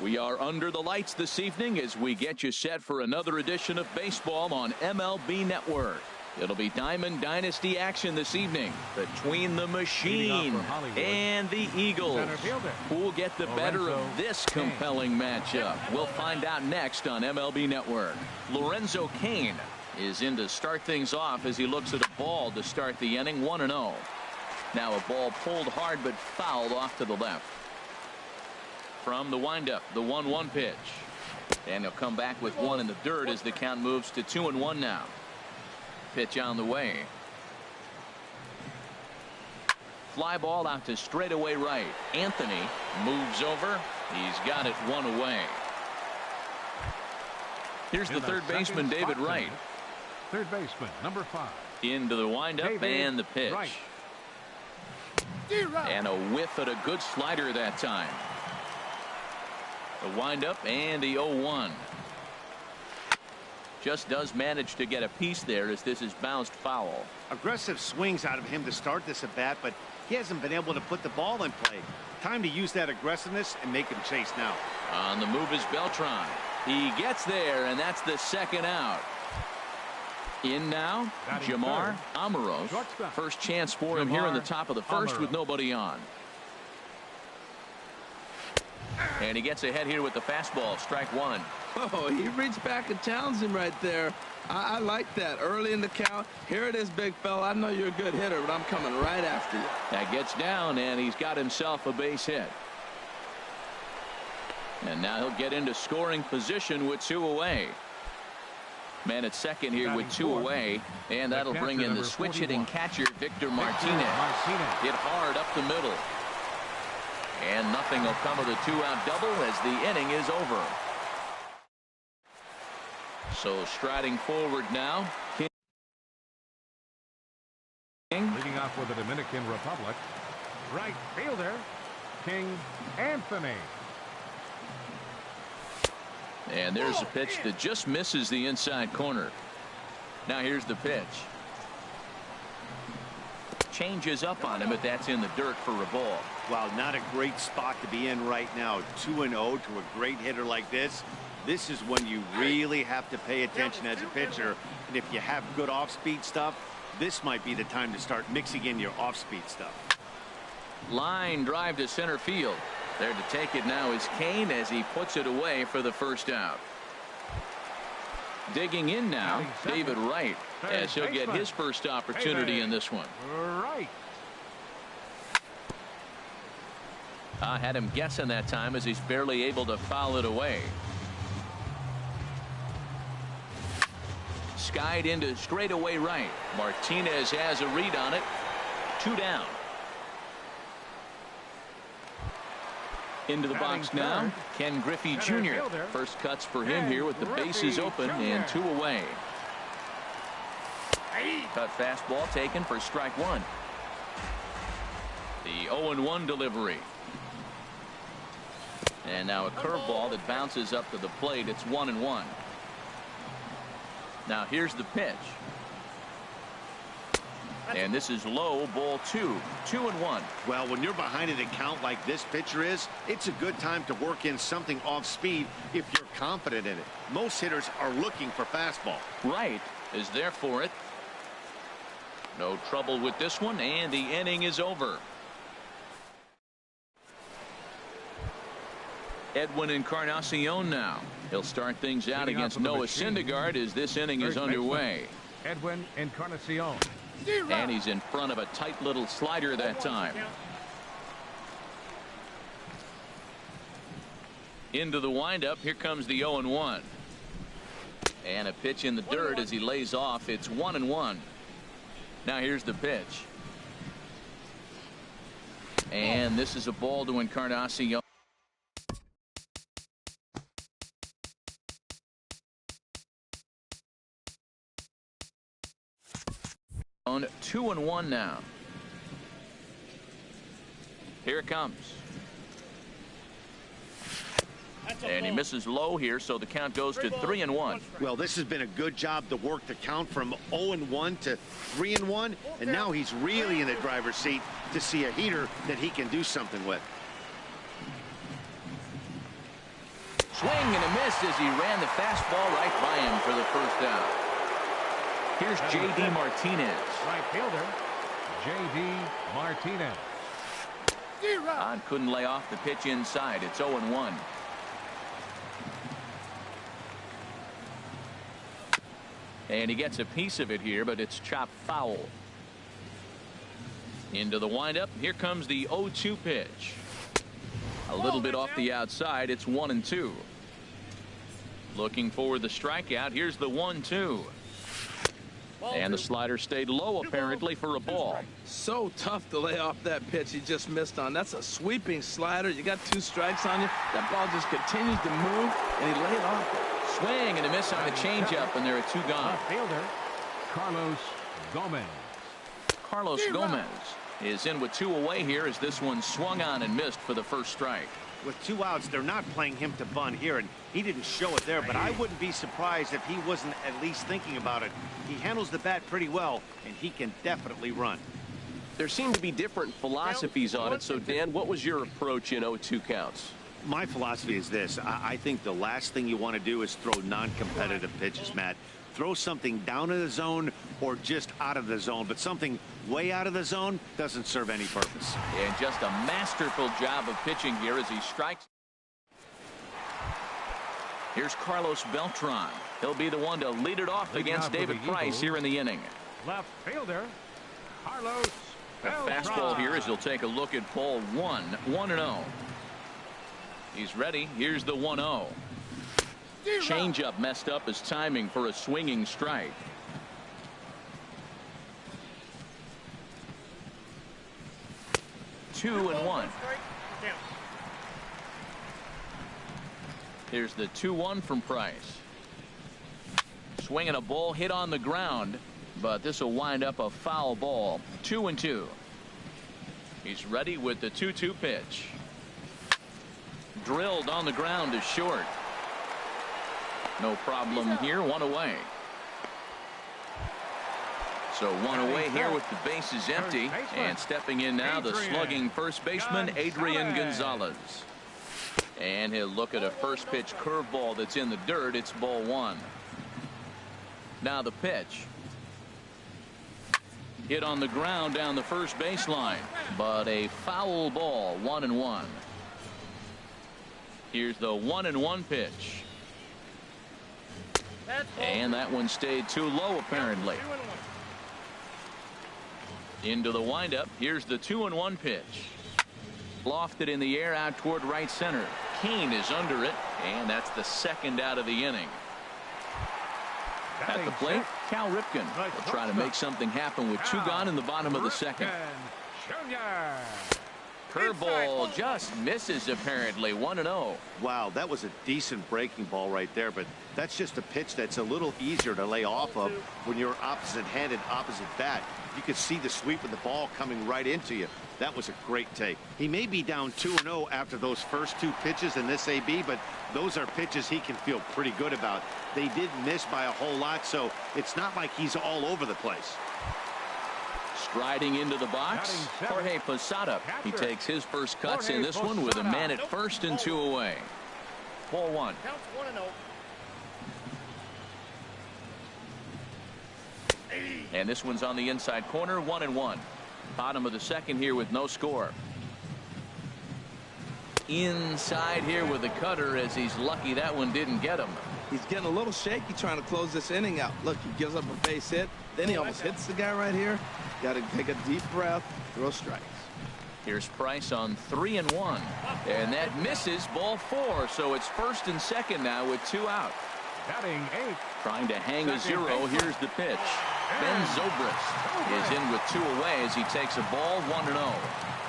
We are under the lights this evening as we get you set for another edition of baseball on MLB Network. It'll be Diamond Dynasty action this evening between the Machine and the Eagles. Who will get the better of this compelling matchup? We'll find out next on MLB Network. Lorenzo Cain is in to start things off as he looks at a ball to start the inning. 1-0. Now a ball pulled hard but fouled off to the left. From the windup, the 1-1 pitch. And he'll come back with one in the dirt as the count moves to 2-1 now. Pitch on the way. Fly ball out to straightaway right. Anthony moves over. He's got it one away. Here's the third baseman, David Wright. Third baseman, number 5. Into the windup and the pitch. Right. And a whiff at a good slider that time. The windup and the 0-1. Just does manage to get a piece there as this is bounced foul. Aggressive swings out of him to start this at bat, but he hasn't been able to put the ball in play. Time to use that aggressiveness and make him chase now. On the move is Beltran. He gets there, and that's the second out. In now, Jamar Amaros. First chance for him here in the top of the first with nobody on. And he gets ahead here with the fastball. Strike one. Oh, he reached back and challenged him right there. I like that. Early in the count. Here it is, big fella. I know you're a good hitter, but I'm coming right after you. That gets down, and he's got himself a base hit. And now he'll get into scoring position with 2 away. Man at second here with 2 away, and that'll bring in the switch-hitting catcher, Victor Martinez. Hit hard up the middle. And nothing will come of the 2-out double as the inning is over. So striding forward now. King. Leading off with the Dominican Republic. Right fielder, King Anthony. And there's a pitch that just misses the inside corner. Now here's the pitch. Changes up on him, but that's in the dirt for a ball. Wow, not a great spot to be in right now. 2-0 to a great hitter like this. This is when you really have to pay attention as a pitcher. And if you have good off-speed stuff, this might be the time to start mixing in your off-speed stuff. Line drive to center field. There to take it now is Cain as he puts it away for the first out. Digging in now, David Wright, as he'll get his first opportunity in this one. Right. I had him guessing that time as he's barely able to foul it away. Skied into straightaway right. Martinez has a read on it. 2 down. Into the box now, Ken Griffey Jr. First cuts for him here with the bases open and 2 away. Cut fastball taken for strike one. The 0-1 delivery. And now a curveball that bounces up to the plate. It's 1-1. Now here's the pitch. And this is low, ball 2. 2-1. Well, when you're behind an account like this pitcher is, it's a good time to work in something off speed if you're confident in it. Most hitters are looking for fastball. Wright is there for it. No trouble with this one, and the inning is over. Edwin Encarnacion now. He'll start things out against Noah Syndergaard as this inning is underway. Edwin Encarnacion. And he's in front of a tight little slider that time. Into the windup. Here comes the 0-1. And a pitch in the dirt as he lays off. It's 1-1. Now here's the pitch. And this is a ball to Encarnacion. 2-1 now. Here it comes. And he misses low here, so the count goes to 3-1. Well, this has been a good job to work the count from 0-1 to 3-1, and now he's really in the driver's seat to see a heater that he can do something with. Swing and a miss as he ran the fastball right by him for the first out. Here's J.D. Martinez. Right fielder, J.D. Martinez. Todd couldn't lay off the pitch inside. It's 0-1. And he gets a piece of it here, but it's chopped foul. Into the windup. Here comes the 0-2 pitch. A little bit off the outside. It's 1-2. Looking for the strikeout. Here's the 1-2. And the slider stayed low apparently for a ball. So tough to lay off that pitch he just missed on. That's a sweeping slider. You got 2 strikes on you. That ball just continues to move, and he laid off it. Swing and a miss on the changeup, and there are 2 gone. Left fielder, Carlos Gomez. Carlos Gomez is in with 2 away here as this one swung on and missed for the first strike. With 2 outs, they're not playing him to bunt here, and he didn't show it there, but I wouldn't be surprised if he wasn't at least thinking about it. He handles the bat pretty well, and he can definitely run. There seem to be different philosophies on it, so Dan, what was your approach in 0-2 counts? My philosophy is this. I think the last thing you want to do is throw non-competitive pitches, Matt. Throw something down in the zone or just out of the zone, but something way out of the zone doesn't serve any purpose. And just a masterful job of pitching here as he strikes. Here's Carlos Beltran. He'll be the one to lead it off against David Price here in the inning. Left fielder, Carlos A fastball here as he'll take a look at ball 1. 1-0. He's ready. Here's the 1-0. Changeup messed up his timing for a swinging strike. Two and 1. Here's the 2-1 from Price. Swinging a ball hit on the ground, but this will wind up a foul ball. 2-2. He's ready with the 2-2 pitch. Drilled on the ground to short. No problem here. 1 away. So 1 away here with the bases empty, and stepping in now the slugging first baseman Adrian Gonzalez. And he'll look at a first pitch curveball that's in the dirt. It's ball 1. Now the pitch. Hit on the ground down the first baseline, but a foul ball. 1-1. Here's the 1-1 pitch. And that one stayed too low apparently. Into the windup. Here's the 2-1 pitch. Lofted in the air out toward right center. Kane is under it, and that's the second out of the inning. At the plate, Cal Ripken will try to make something happen with 2 gone in the bottom of the second. Curveball just misses apparently. 1-0. Wow, that was a decent breaking ball right there, but that's just a pitch that's a little easier to lay off of when you're opposite-handed, opposite bat. You could see the sweep of the ball coming right into you. That was a great take. He may be down 2-0 after those first 2 pitches in this AB, but those are pitches he can feel pretty good about. They did miss by a whole lot, so it's not like he's all over the place. Striding into the box, Jorge Posada. He takes his first cuts in this one with a man at first and 2 away. Ball 1. Counts 1-0. And this one's on the inside corner. 1-1. Bottom of the second here with no score. Inside here with the cutter as he's lucky that one didn't get him. He's getting a little shaky trying to close this inning out. Look, he gives up a base hit. Then he almost hits the guy right here. Got to take a deep breath. Throw strikes. Here's Price on 3-1. And that misses. Ball 4. So it's first and second now with 2 out. Batting 8. Trying to hang a 0. Here's the pitch. Ben Zobrist is in with 2 away as he takes a ball. 1-0.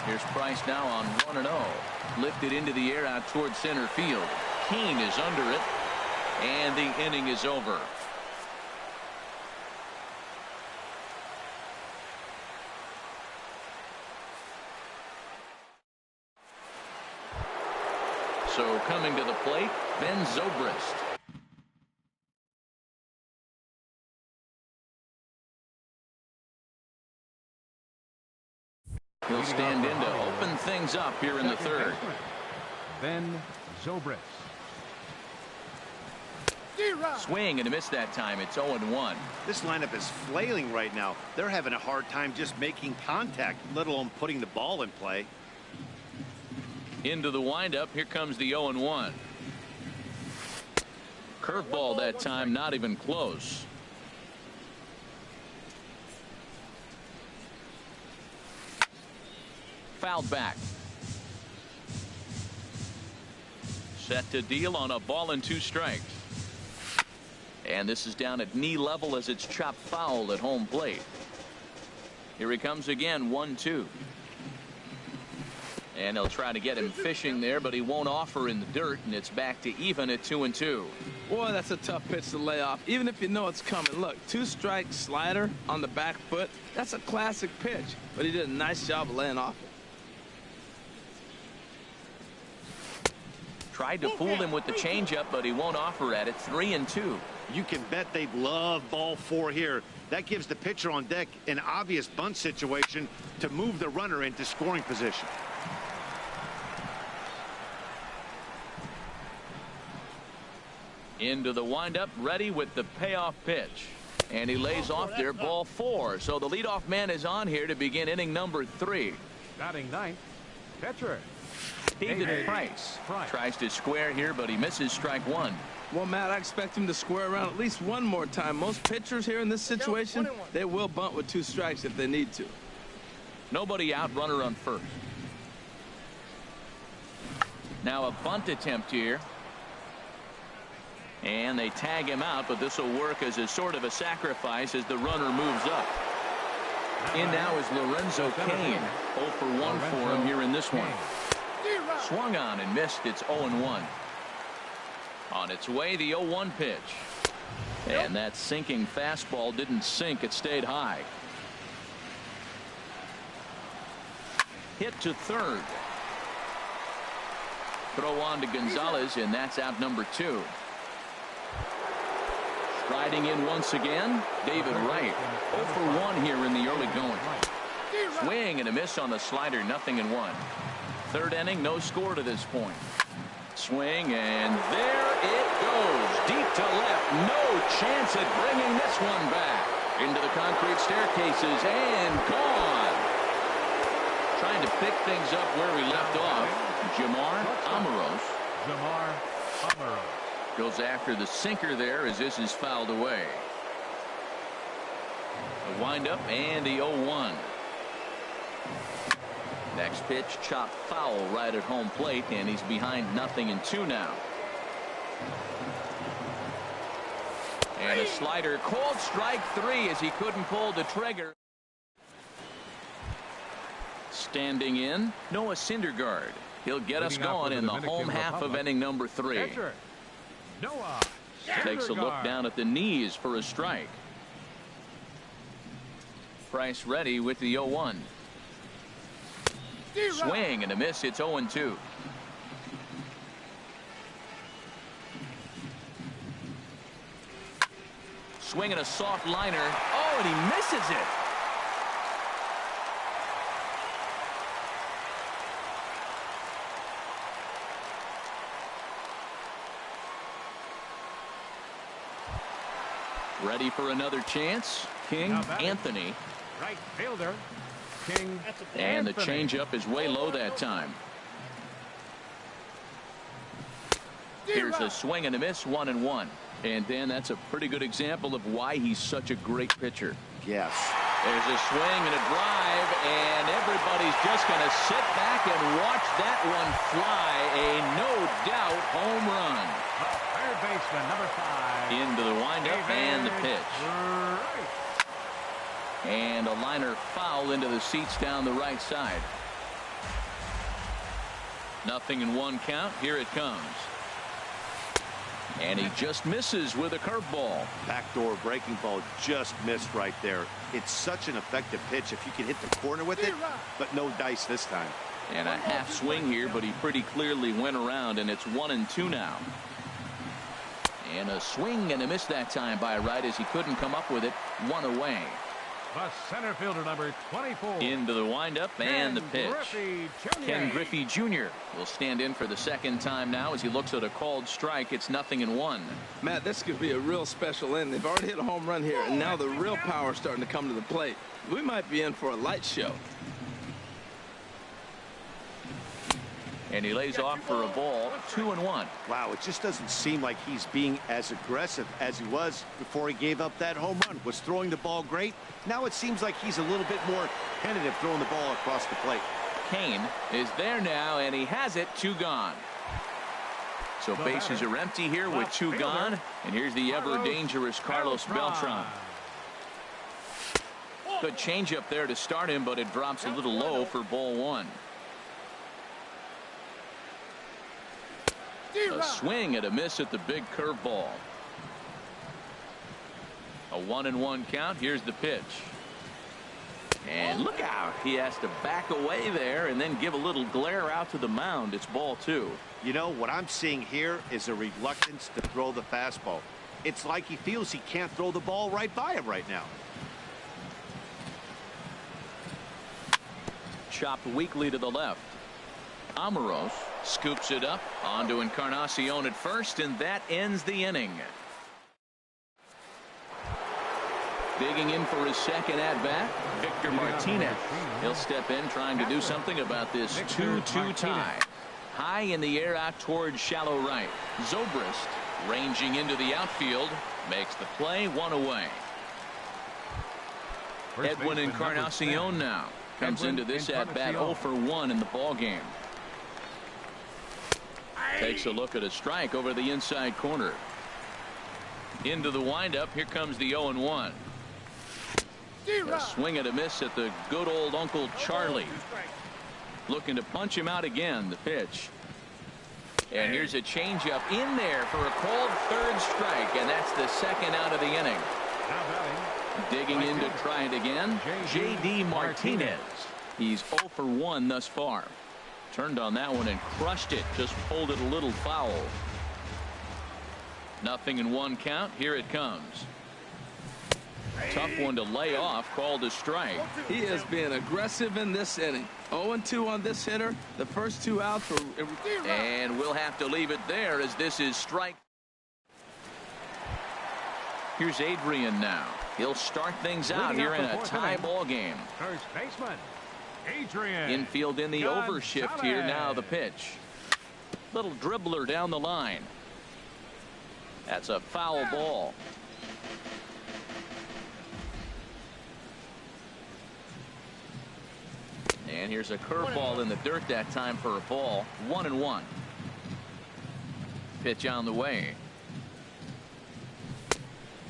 Here's Price now on 1-0. Lifted into the air out towards center field. Kane is under it. And the inning is over. So coming to the plate, Ben Zobrist. He'll stand in to open things up here in the third. Ben Zobrist. Swing and a miss that time. It's 0-1. This lineup is flailing right now. They're having a hard time just making contact, let alone putting the ball in play. Into the windup. Here comes the 0-1. Curveball that time, not even close. Fouled back. Set to deal on a ball and 2 strikes. And this is down at knee level as it's chopped foul at home plate. Here he comes again, 1-2. And they'll try to get him fishing there, but he won't offer in the dirt, and it's back to even at 2-2. Boy, that's a tough pitch to lay off, even if you know it's coming. Look, 2-strike slider on the back foot. That's a classic pitch, but he did a nice job of laying off it. Tried to fool him with the changeup, but he won't offer at it. 3-2. You can bet they love ball 4 here. That gives the pitcher on deck an obvious bunt situation to move the runner into scoring position. Into the windup, ready with the payoff pitch. And he lays off there, ball 4. So the leadoff man is on here to begin inning number 3. Batting ninth, pitcher. David Price tries to square here, but he misses strike 1. Well, Matt, I expect him to square around at least one more time. Most pitchers here in this situation, they will bunt with 2 strikes if they need to. Nobody out, runner on first. Now a bunt attempt here. And they tag him out, but this will work as a sort of a sacrifice as the runner moves up. In now is Lorenzo Cain. 0 for 1 for him here in this one. Swung on and missed. It's 0-1. On its way, the 0-1 pitch. And that sinking fastball didn't sink. It stayed high. Hit to third. Throw on to Gonzalez, and that's out number 2. Striding in once again, David Wright. 0 for 1 here in the early going. Swing and a miss on the slider, 0-1. Third inning, no score to this point. Swing, and there it goes. Deep to left. No chance at bringing this one back. Into the concrete staircases, and gone. Trying to pick things up where we left off. Jamar Amaros goes after the sinker there as this is fouled away. The windup and the 0-1. Next pitch, chopped foul right at home plate, and he's behind 0-2 now. And a slider, called strike 3 as he couldn't pull the trigger. Standing in, Noah Syndergaard. He'll get us going in the home half of inning number 3. Noah Takes a look down at the knees for a strike. Price ready with the 0-1. Swing and a miss. It's 0-2. Swinging a soft liner. Oh, and he misses it. Ready for another chance. King Anthony. Right fielder. King and Anthony. The changeup is way low that time. Here's a swing and a miss, 1-1. And Dan, that's a pretty good example of why he's such a great pitcher. Yes. There's a swing and a drive, and everybody's just going to sit back and watch that one fly. A no-doubt home run. Third baseman, number 5. Into the windup and the pitch. And a liner foul into the seats down the right side. 0-1 count. Here it comes. And he just misses with a curveball. Backdoor breaking ball just missed right there. It's such an effective pitch if you can hit the corner with it, but no dice this time. And a half swing here, but he pretty clearly went around, and it's 1-2 now. And a swing and a miss that time by Wright as he couldn't come up with it. 1 away. The center fielder, number 24. Into the windup and the pitch. Ken Griffey Jr. will stand in for the second time now as he looks at a called strike. It's 0-1. Matt, this could be a real special inning. They've already hit a home run here, and now the real power is starting to come to the plate. We might be in for a light show. And he lays off for a ball, 2-1. Wow, it just doesn't seem like he's being as aggressive as he was before he gave up that home run. Was throwing the ball great. Now it seems like he's a little bit more tentative throwing the ball across the plate. Kane is there now, and he has it, 2 gone. So bases are empty here with 2 gone. And here's the ever-dangerous Carlos Beltran. Good changeup there to start him, but it drops a little low for ball 1. A swing and a miss at the big curveball. A 1-1 count. Here's the pitch. And look out. He has to back away there and then give a little glare out to the mound. It's ball 2. You know, what I'm seeing here is a reluctance to throw the fastball. It's like he feels he can't throw the ball right by him right now. Chopped weakly to the left. Amoros scoops it up onto Encarnacion at first, and that ends the inning. Digging in for his second at-bat, Victor Martinez. He'll step in trying to do something about this 2-2 tie. High in the air out towards shallow right. Zobrist ranging into the outfield makes the play, 1 away. Edwin Encarnacion now comes into this at-bat 0 for 1 in the ball game. Takes a look at a strike over the inside corner. Into the windup. Here comes the 0-1. A swing and a miss at the good old Uncle Charlie. Looking to punch him out again. The pitch. And here's a changeup in there for a called third strike, and that's the second out of the inning. Digging in to try it again, J.D. Martinez. He's 0 for 1 thus far. Turned on that one and crushed it. Just pulled it a little foul. 0-1 count. Here it comes. Tough one to lay off. Called a strike. He is being aggressive in this inning. 0-2 on this hitter. The first 2 outs were... And we'll have to leave it there as this is strike. Here's Adrian now. He'll start things out here in a tie ball game. First baseman, Adrian. Infield in the overshift here. Now the pitch. Little dribbler down the line. That's a foul ball. And here's a curveball in the dirt that time for a ball. 1-1. Pitch on the way.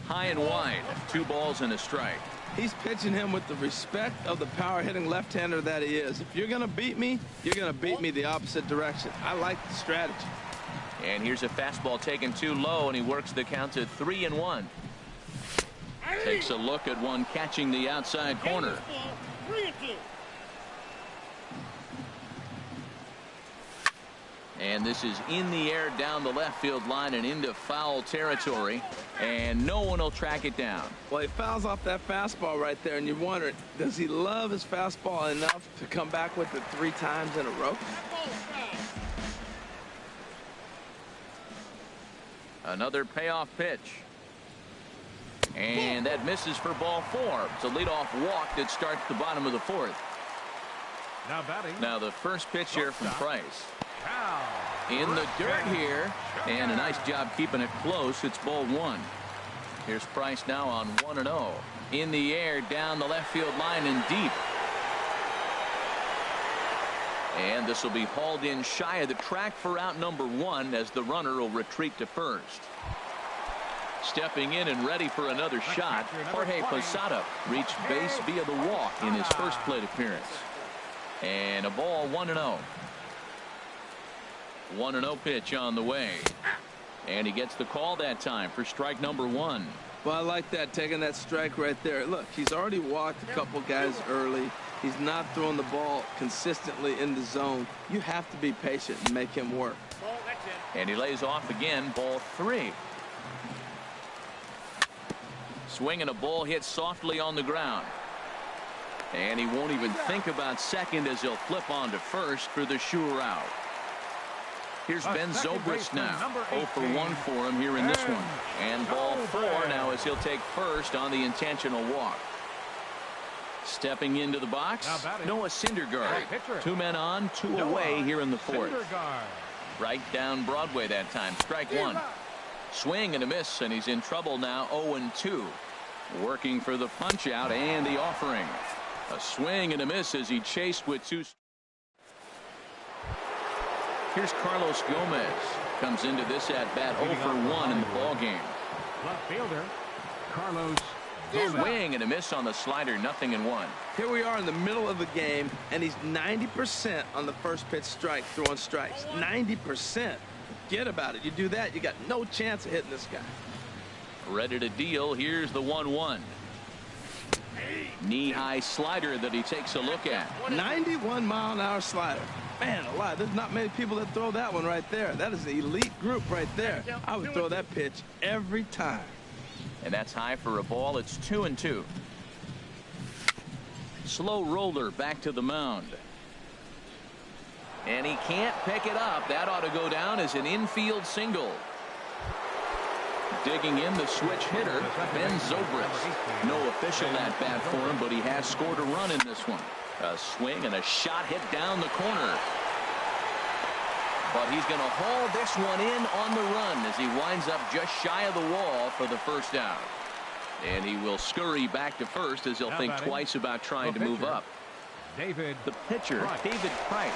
High and wide. 2 balls and a strike. He's pitching him with the respect of the power hitting left-hander that he is. If you're going to beat me, you're going to beat me the opposite direction. I like the strategy. And here's a fastball taken too low, and he works the count to 3-1. Takes a look at one catching the outside corner. And this is in the air down the left field line and into foul territory, and no one will track it down. Well, he fouls off that fastball right there, and you wonder, does he love his fastball enough to come back with it 3 times in a row? Another payoff pitch. And that misses for ball 4. It's a leadoff walk that starts the bottom of the 4th. Now batting. Now the first pitch here from Price. In the dirt here, and a nice job keeping it close. It's ball 1. Here's Price now on 1-0. In the air down the left field line and deep. And this will be hauled in shy of the track for out number 1 as the runner will retreat to first. Stepping in and ready for another shot, Jorge Posada reached base via the walk in his first plate appearance. And a ball 1-0. 1-0 pitch on the way. And he gets the call that time for strike number 1. Well, I like that, taking that strike right there. Look, he's already walked a couple guys early. He's not throwing the ball consistently in the zone. You have to be patient and make him work. And he lays off again, ball 3. Swing and a ball hit softly on the ground. And he won't even think about second as he'll flip on to first for the sure out. Here's Ben Zobrist now. 0 for 1 for him here in this one. And ball 4 now as he'll take first on the intentional walk. Stepping into the box, Noah Syndergaard. 2 men on, 2 away here in the 4th. Right down Broadway that time. Strike 1. Swing and a miss, and he's in trouble now. 0-2. Working for the punch out and the offering. A swing and a miss as he chased with 2. Here's Carlos Gomez. Comes into this at bat 0 for 1 in the ball game. Left fielder, Carlos. Swing and a miss on the slider, 0-1. Here we are in the middle of the game, and he's 90% on the first pitch strike, throwing strikes. 90%. Forget about it. You do that, you got no chance of hitting this guy. Ready to deal. Here's the 1-1. Knee-high slider that he takes a look at. 91-mile-an-hour slider. Man alive, there's not many people that throw that one right there. That is the elite group right there. I would throw that pitch every time. And that's high for a ball. It's 2-2. Slow roller back to the mound. And he can't pick it up. That ought to go down as an infield single. Digging in the switch hitter, Ben Zobrist. No official at bat for him, but he has scored a run in this one. A swing and a shot hit down the corner. But he's going to haul this one in on the run as he winds up just shy of the wall for the first out. And he will scurry back to first as he'll think twice about trying to move up. The pitcher, David Price,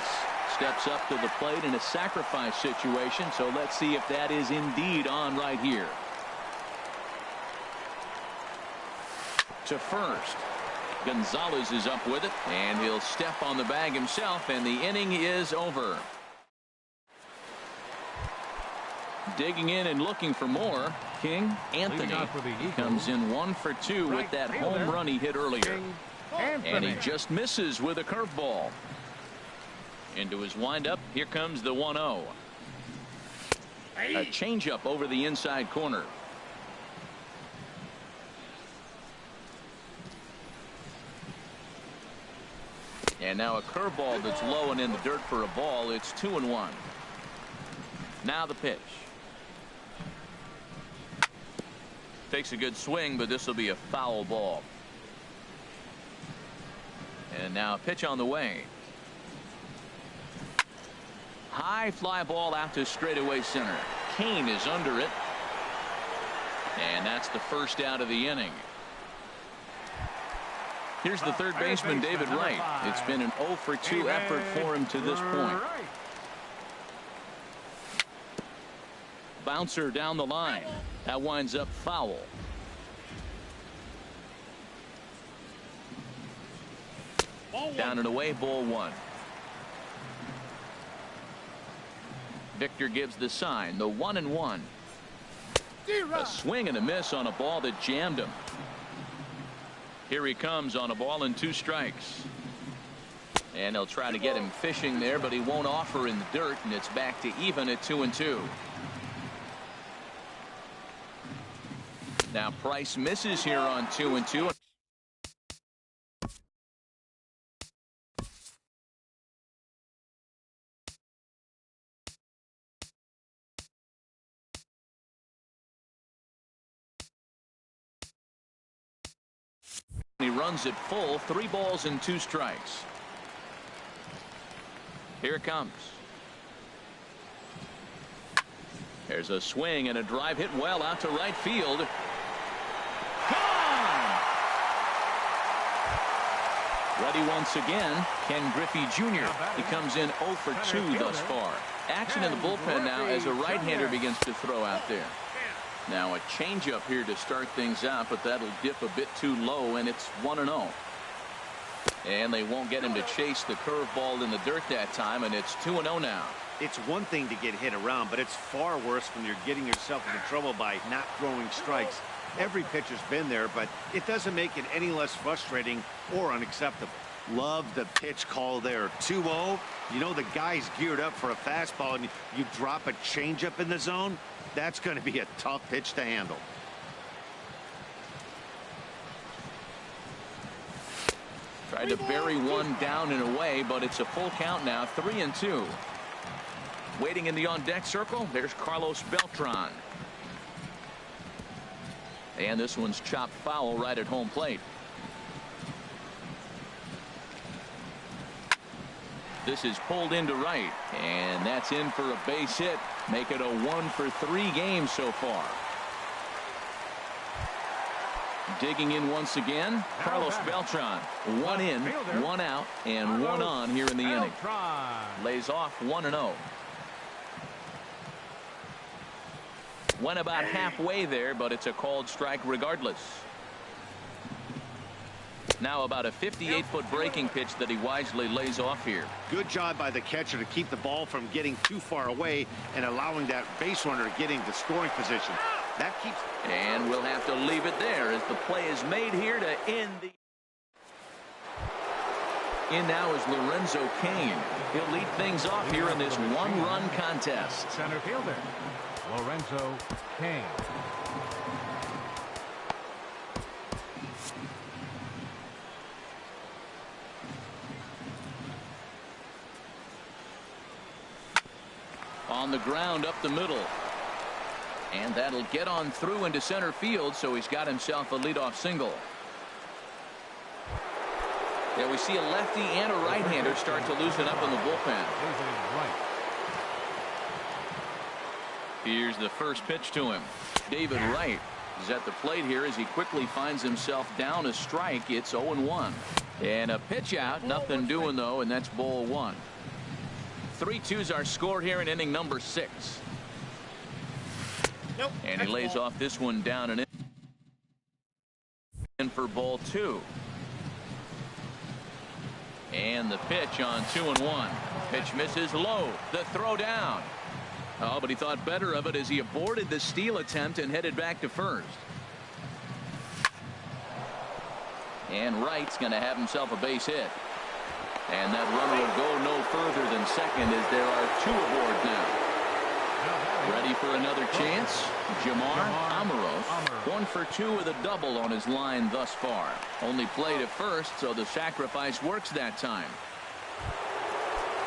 steps up to the plate in a sacrifice situation, so let's see if that is indeed on right here. To first. Gonzalez is up with it, and he'll step on the bag himself, and the inning is over. Digging in and looking for more, King Anthony comes in 1 for 2 with that home run he hit earlier. And he just misses with a curveball. Into his windup, here comes the 1-0. A changeup over the inside corner. And now a curveball that's low and in the dirt for a ball. It's 2-1. Now the pitch. Takes a good swing, but this will be a foul ball. And now a pitch on the way. High fly ball out to straightaway center. Kane is under it. And that's the first out of the inning. Here's the third baseman, David Wright. It's been an 0 for 2 effort for him to this point. Bouncer down the line. That winds up foul. Down and away, ball 1. Victor gives the sign, the 1-1. A swing and a miss on a ball that jammed him. Here he comes on a ball and 2 strikes. And they'll try to get him fishing there, but he won't offer in the dirt, and it's back to even at 2-2. Now Price misses here on 2-2. He runs it full, 3 balls and 2 strikes. Here it comes. There's a swing and a drive hit well out to right field. Gone! Ready once again, Ken Griffey Jr. He comes in 0 for 2 thus far. Action in the bullpen now as a right-hander begins to throw out there. Now a changeup here to start things out, but that'll dip a bit too low, and it's 1-0. And they won't get him to chase the curveball in the dirt that time, and it's 2-0 now. It's one thing to get hit around, but it's far worse when you're getting yourself into trouble by not throwing strikes. Every pitcher's been there, but it doesn't make it any less frustrating or unacceptable. Love the pitch call there. 2-0. You know the guy's geared up for a fastball, and you drop a changeup in the zone. That's going to be a tough pitch to handle. Tried to bury one down and away, but it's a full count now, 3-2. Waiting in the on-deck circle, there's Carlos Beltran. And this one's chopped foul right at home plate. This is pulled into right, and that's in for a base hit. Make it a 1-for-3 game so far. Digging in once again, Carlos Beltran. One in, one out, and one on here in the inning. Lays off 1-0. Went about halfway there, but it's a called strike regardless. Now about a 58-foot breaking pitch that he wisely lays off here. Good job by the catcher to keep the ball from getting too far away and allowing that base runner to get into scoring position. That keeps. And we'll have to leave it there as the play is made here to end the. In now is Lorenzo Cain. He'll lead things off here in this one-run contest. Center fielder, Lorenzo Cain. On the ground up the middle. And that'll get on through into center field, so he's got himself a leadoff single. Yeah, we see a lefty and a right-hander start to loosen up in the bullpen. Here's the first pitch to him. David Wright is at the plate here as he quickly finds himself down a strike. It's 0-1. And a pitch out, nothing doing though, and that's ball one. 3-2's our score here in inning number 6. And he lays off this one down and in for ball 2. And the pitch on 2-1. Pitch misses low. The throw down. Oh, but he thought better of it as he aborted the steal attempt and headed back to first. And Wright's going to have himself a base hit. And that runner will go no further than second as there are 2 aboard now. Ready for another chance? Jamar Amaros, 1 for 2 with a double on his line thus far. Only played at first, so the sacrifice works that time.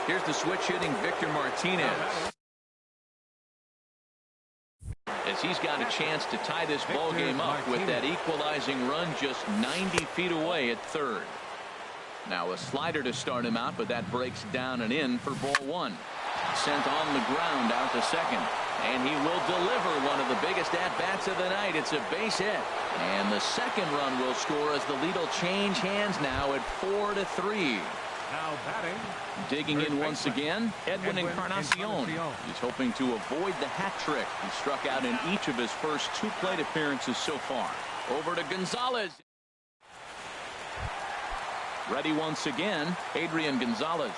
Here's the switch hitting Victor Martinez. As he's got a chance to tie this ball game up with that equalizing run just 90 feet away at third. Now a slider to start him out, but that breaks down and in for ball 1. Sent on the ground out to second. And he will deliver one of the biggest at-bats of the night. It's a base hit. And the second run will score as the lead will change hands now at 4-3. Now batting. Digging in once again, Edwin Encarnacion. He's hoping to avoid the hat trick. He struck out in each of his first 2 plate appearances so far. Over to Gonzalez. Ready once again, Adrian Gonzalez.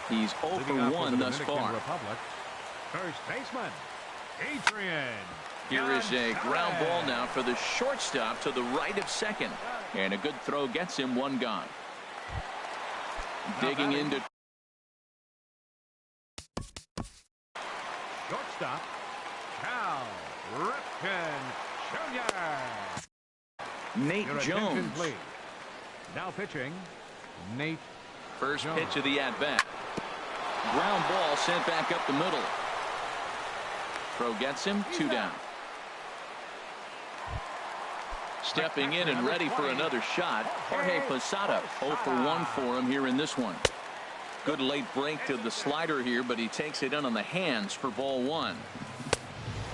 He's 0 for 1 thus far. First baseman, Adrian. Here is a ground ball now for the shortstop to the right of second. And a good throw gets him 1 gone. Digging into shortstop, Cal Ripken Jr. Nate Jones. Please. Now pitching, Nate. First pitch of the at-bat. Ground ball sent back up the middle. Throw gets him 2 down. Stepping in and ready for another shot, Jorge Posada. 0 for 1 for him here in this one. Good late break to the slider here, but he takes it in on the hands for ball 1.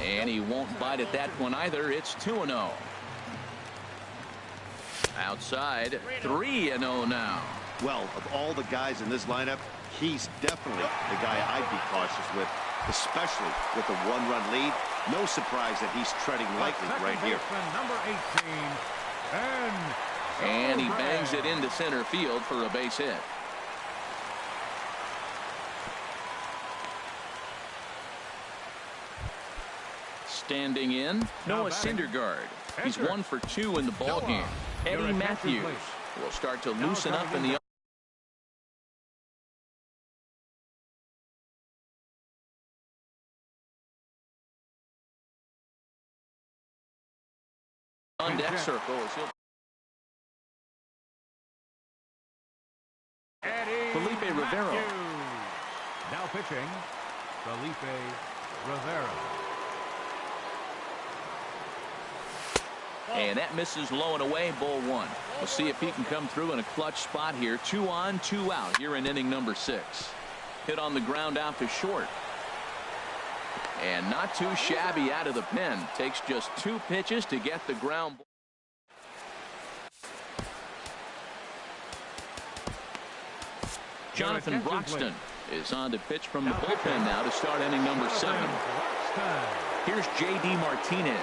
And he won't bite at that one either. It's 2-0. Outside, 3-0 now. Well, of all the guys in this lineup, he's definitely the guy I'd be cautious with, especially with a 1-run lead. No surprise that he's treading lightly right here. Number 18, and he bangs it into center field for a base hit. Standing in, Noah Syndergaard. He's 1 for 2 in the ball game. Eddie Matthews will start to loosen up in the on deck circle as he'll Rivero. Now pitching, Felipe Rivera. And that misses low and away, ball one. We'll see if he can come through in a clutch spot here. 2 on, 2 out here in inning number 6. Hit on the ground out to short. And not too shabby out of the pen. Takes just 2 pitches to get the ground ball. Jonathan Broxton is on to pitch from the bullpen now to start inning number 7. Here's J.D. Martinez.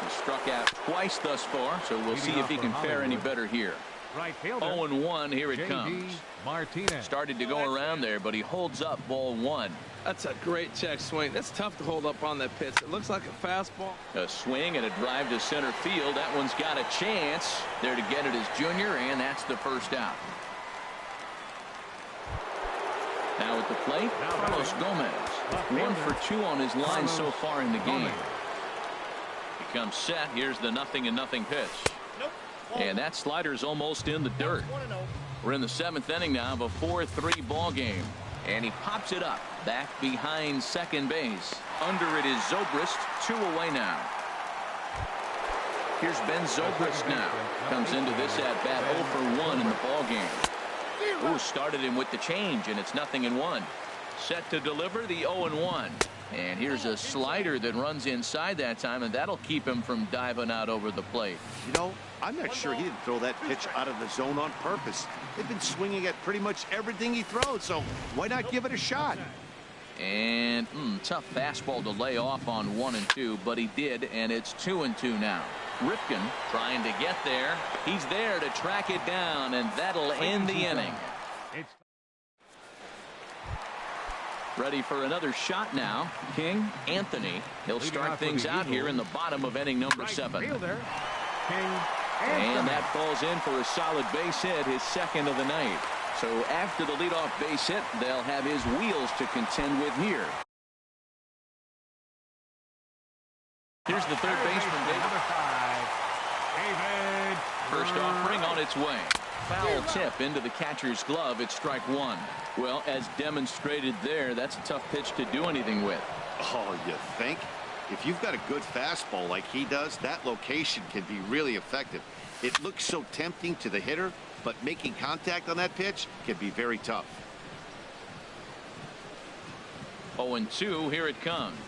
He struck out twice thus far, so we'll see if he can fare any better here. 0-1, here it comes. Started to go around there, but he holds up ball 1. That's a great check swing. That's tough to hold up on that pitch. It looks like a fastball. A swing and a drive to center field. That one's got a chance. There to get it is Junior, and that's the first out. Now at the plate, Carlos Gomez. 1 for 2 on his line so far in the game. He comes set. Here's the 0-0 pitch. And that slider's almost in the dirt. We're in the 7th inning now of a 4-3 ball game. And he pops it up back behind second base. Under it is Zobrist. 2 away now. Here's Ben Zobrist now. Comes into this at bat 0 for 1 in the ball game. Ooh, started him with the change, and it's 0-1. Set to deliver the 0-1. And here's a slider that runs inside that time, and that'll keep him from diving out over the plate. You know, I'm not sure he didn't throw that pitch out of the zone on purpose. They've been swinging at pretty much everything he throws, so why not give it a shot? And tough fastball to lay off on 1 and 2, but he did, and it's 2 and 2 now. Ripken trying to get there. He's there to track it down, and that'll end the inning. Ready for another shot now. King Anthony. He'll start things out here in the bottom of inning number 7. And that falls in for a solid base hit, his 2nd of the night. So after the leadoff base hit, they'll have his wheels to contend with here. Here's the third baseman, David. First offering on its way. Foul tip into the catcher's glove. It's strike 1. Well, as demonstrated there, that's a tough pitch to do anything with. Oh, you think? If you've got a good fastball like he does, that location can be really effective. It looks so tempting to the hitter, but making contact on that pitch can be very tough. 0-2, here it comes.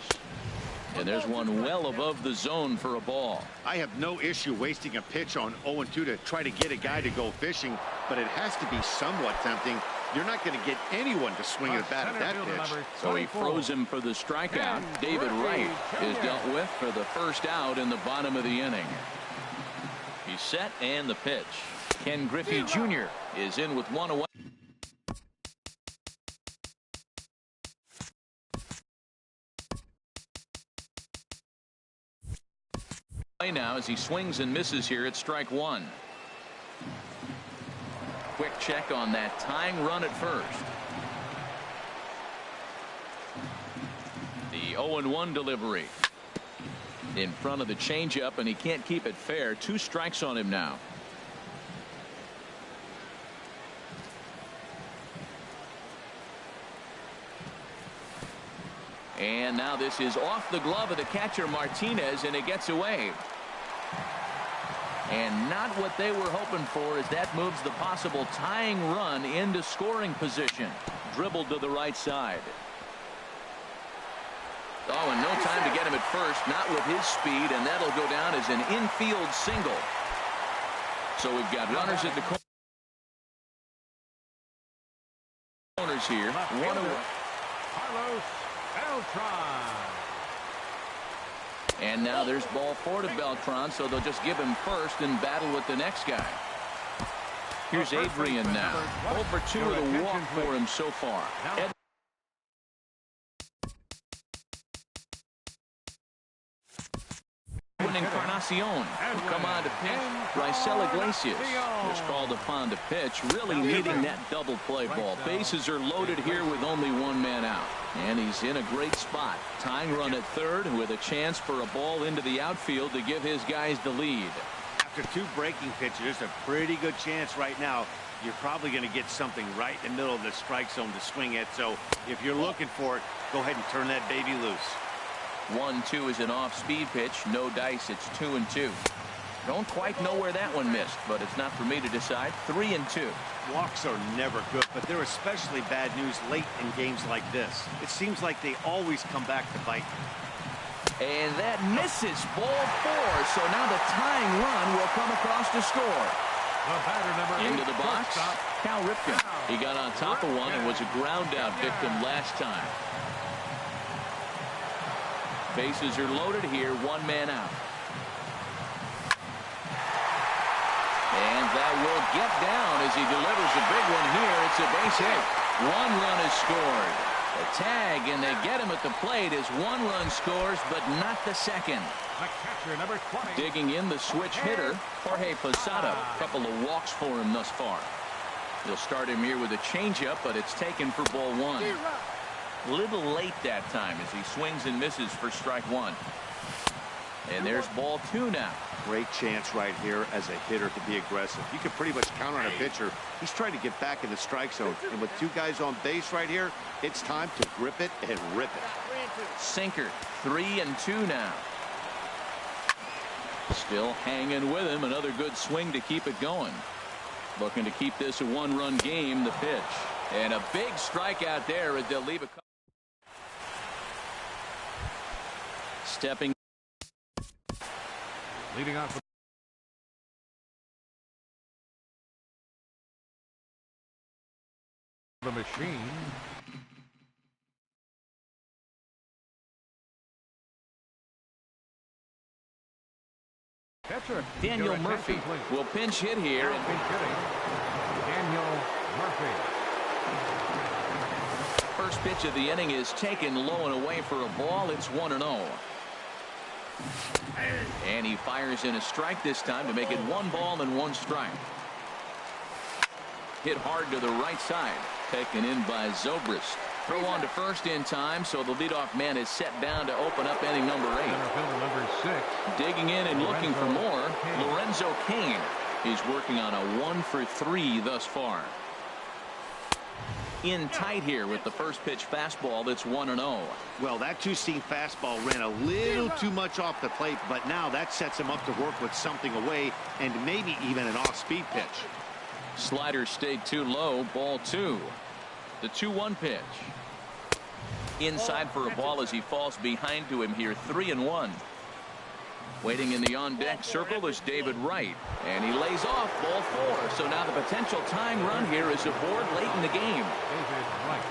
And there's one well above the zone for a ball. I have no issue wasting a pitch on 0-2 to try to get a guy to go fishing, but it has to be somewhat tempting. You're not going to get anyone to swing at the bat at that pitch. So he froze him for the strikeout. David Wright is dealt with for the first out in the bottom of the inning. He's set and the pitch. Ken Griffey Jr. is in with 1 away. Now as he swings and misses here at strike 1. Quick check on that tying run at first. The 0-1 delivery in front of the changeup, and he can't keep it fair. 2 strikes on him now. And now this is off the glove of the catcher Martinez, and it gets away. And not what they were hoping for, as that moves the possible tying run into scoring position. Dribbled to the right side. Oh, and no time to get him at first, not with his speed, and that'll go down as an infield single. So we've got runners at the corners here. One away. Carlos Beltran. And now there's ball 4 to Beltran, so they'll just give him first and battle with the next guy. Here's Adrian now. 0 for 2 with a walk for him so far. Encarnacion come on to pitch. Raisel Iglesias was called upon to pitch, really needing that double play ball. Bases are loaded here with only 1 man out. And he's in a great spot. Tying run at third with a chance for a ball into the outfield to give his guys the lead. After 2 breaking pitches, there's a pretty good chance right now you're probably going to get something right in the middle of the strike zone to swing at. So if you're looking for it, go ahead and turn that baby loose. 1-2 is an off-speed pitch. No dice. It's 2-2. Don't quite know where that one missed, but it's not for me to decide. 3-2. Walks are never good, but they're especially bad news late in games like this. It seems like they always come back to bite. And that misses. Ball 4. So now the tying run will come across to score. The batter, number 8, Into the box, Cal Ripken. He got on top of one and was a ground-out victim last time. Bases are loaded here. One man out. And that will get down as he delivers a big one here. It's a base hit. 1 run is scored. The tag, and they get him at the plate as 1 run scores, but not the second. The catcher, number 20. Digging in, the switch hitter, Jorge Posada. A couple of walks for him thus far. He'll start him here with a changeup, but it's taken for ball 1. A little late that time as he swings and misses for strike 1. And there's ball 2 now. Great chance right here as a hitter to be aggressive. You can pretty much count on a pitcher. He's trying to get back in the strike zone. And with 2 guys on base right here, it's time to grip it and rip it. Sinker, 3-2 now. Still hanging with him. Another good swing to keep it going. Looking to keep this a 1-run game. The pitch. And a big strikeout there as they'll leave a. Stepping. Leading off the machine. Catcher Daniel Murphy will pinch hit here. And pinch hitting. Daniel Murphy. First pitch of the inning is taken low and away for a ball. It's 1-0. And he fires in a strike this time to make it 1 ball and 1 strike. Hit hard to the right side. Taken in by Zobrist. Throw on to first in time, so the leadoff man is set down to open up inning number 8. Center fielder number 6. Digging in and looking for more, Lorenzo Cain. He's working on a 1 for 3 thus far. In tight here with the first pitch fastball. That's 1-0. Well, that 2-seam fastball ran a little too much off the plate, but now that sets him up to work with something away and maybe even an off-speed pitch. Slider stayed too low. Ball 2. The 2-1 pitch. Inside for a ball as he falls behind to him here. 3-1. Waiting in the on-deck circle is David Wright, and he lays off ball 4. So now the potential tying run here is aboard late in the game. David Wright.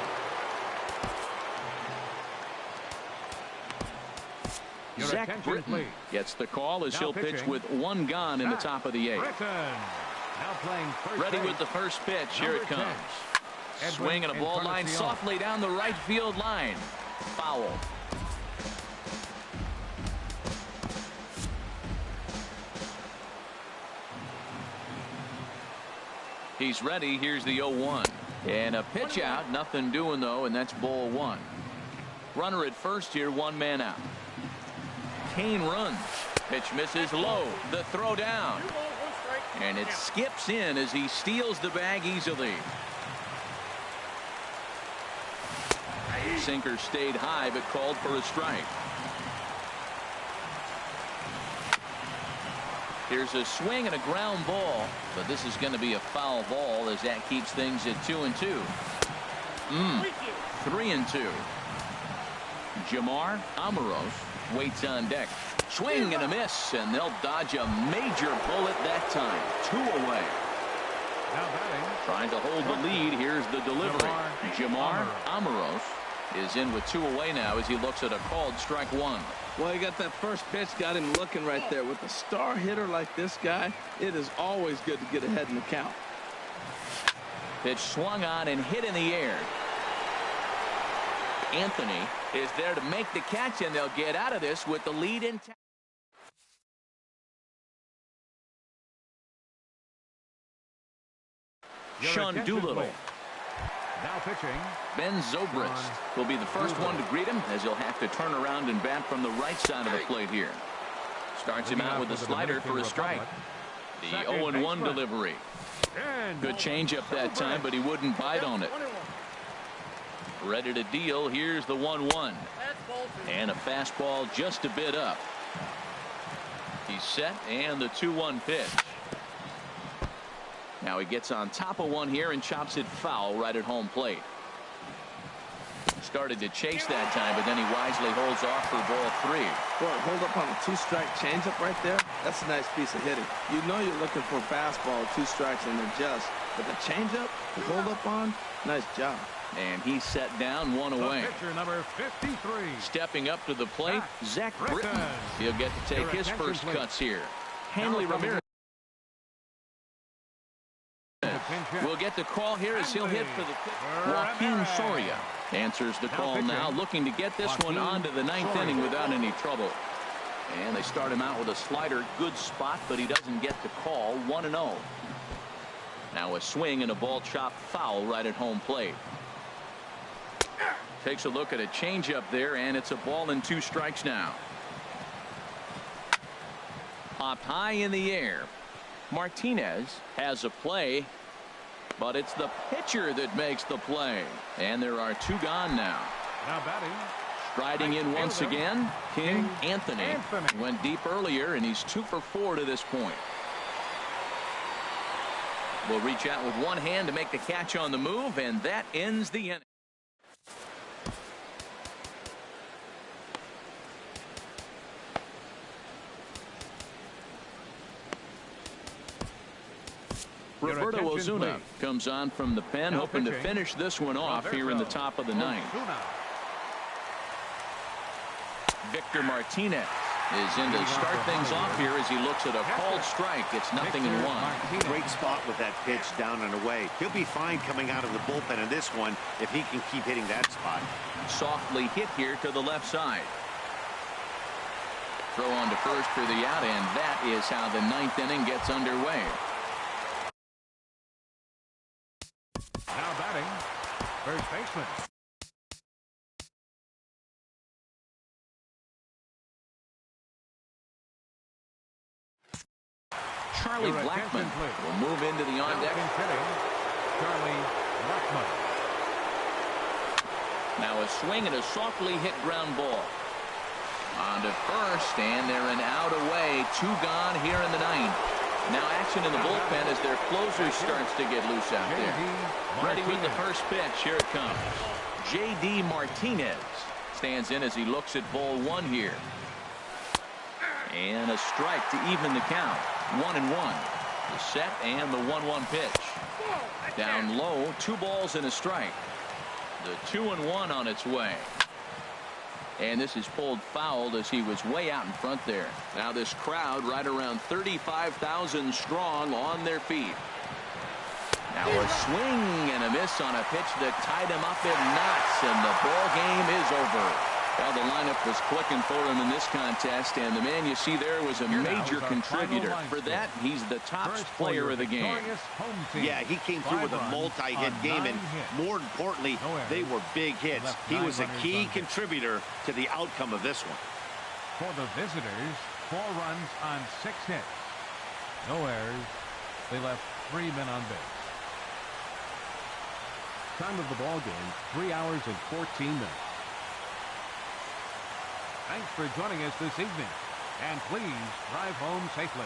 Your Zach attention, Britton please. gets the call as Now he'll pitch pitching. with 1 gone in the top of the 8th. Britton. Now playing first Ready base. with the first pitch. Here it Number 10. comes. Edwin Swing and a ball line Encarnacion. softly down the right field line. Foul. He's ready. Here's the 0-1. And a pitch out. Nothing doing, though, and that's ball 1. Runner at first here. 1 man out. Cain runs. Pitch misses low. The throw down. And it skips in as he steals the bag easily. Sinker stayed high but called for a strike. Here's a swing and a ground ball, but this is going to be a foul ball as that keeps things at 2-2. 3-2. Jamar Amaros waits on deck. Swing and a miss, and they'll dodge a major bullet that time. 2 away. Now batting. Trying to hold the lead. Here's the delivery. Jamar Amaros is in with 2 away now as he looks at a called strike 1. Well, he got that first pitch, got him looking right there. With a star hitter like this guy, it is always good to get ahead in the count. Pitch swung on and hit in the air. Anthony is there to make the catch, and they'll get out of this with the lead intact. Sean Doolittle. Now pitching. Ben Zobrist will be the first one to greet him as he'll have to turn around and bat from the right side of the plate here. Starts him out with a slider for a strike. The 0-1 delivery. Good changeup that time, but he wouldn't bite on it. Ready to deal. Here's the 1-1. And a fastball just a bit up. He's set, and the 2-1 pitch. Now he gets on top of one here and chops it foul right at home plate. Started to chase that time, but then he wisely holds off for ball 3. Boy, hold up on a 2-strike changeup right there. That's a nice piece of hitting. You know you're looking for a fastball, 2 strikes and adjust. But the changeup, to hold up on, nice job. And he's set down, 1 away. Pitcher number 53. Stepping up to the plate, Zach Britton. He'll get to take his first cuts here. Hanley Ramirez will get the call here as he'll hit for the Joaquin Soria answers the call now, looking to get this one onto the 9th inning without any trouble. And they start him out with a slider. Good spot, but he doesn't get the call. 1-0. Now a swing and a ball chopped foul right at home plate. Takes a look at a changeup there, and it's a ball and 2 strikes now. Popped high in the air. Martinez has a play, but it's the pitcher that makes the play. And there are 2 gone now. Now batting. Striding in once again, King Anthony. Went deep earlier, and he's 2 for 4 to this point. Will reach out with one hand to make the catch on the move, and that ends the inning. Roberto Ozuna comes on from the pen, hoping to finish this one off here in the top of the 9th. Victor Martinez is in to start things off here as he looks at a called strike. It's 0-1. Great spot with that pitch down and away. He'll be fine coming out of the bullpen in this one if he can keep hitting that spot. Softly hit here to the left side. Throw on to first for the out, and that is how the 9th inning gets underway. Now batting, first baseman. Charlie Blackmon will move into the on deck. Charlie Blackmon. Now a swing and a softly hit ground ball. On to first, and they're an out away. 2 gone here in the 9th. Now action in the bullpen as their closer starts to get loose out there. Ready with the first pitch. Here it comes. J.D. Martinez stands in as he looks at ball 1 here. And a strike to even the count. 1-1. The set and the 1-1 pitch. Down low, 2 balls and a strike. The 2-1 on its way. And this is pulled foul as he was way out in front there. Now this crowd right around 35,000 strong on their feet. Now a swing and a miss on a pitch that tied him up in knots, and the ball game is over. Well, the lineup was clicking for him in this contest, and the man you see there was a major contributor. For that, he's the top player of the game. Yeah, he came through with a multi-hit game, and more importantly, they were big hits. He was a key contributor to the outcome of this one. For the visitors, 4 runs on 6 hits. No errors. They left 3 men on base. Time of the ball game, 3 hours and 14 minutes. Thanks for joining us this evening, and please drive home safely.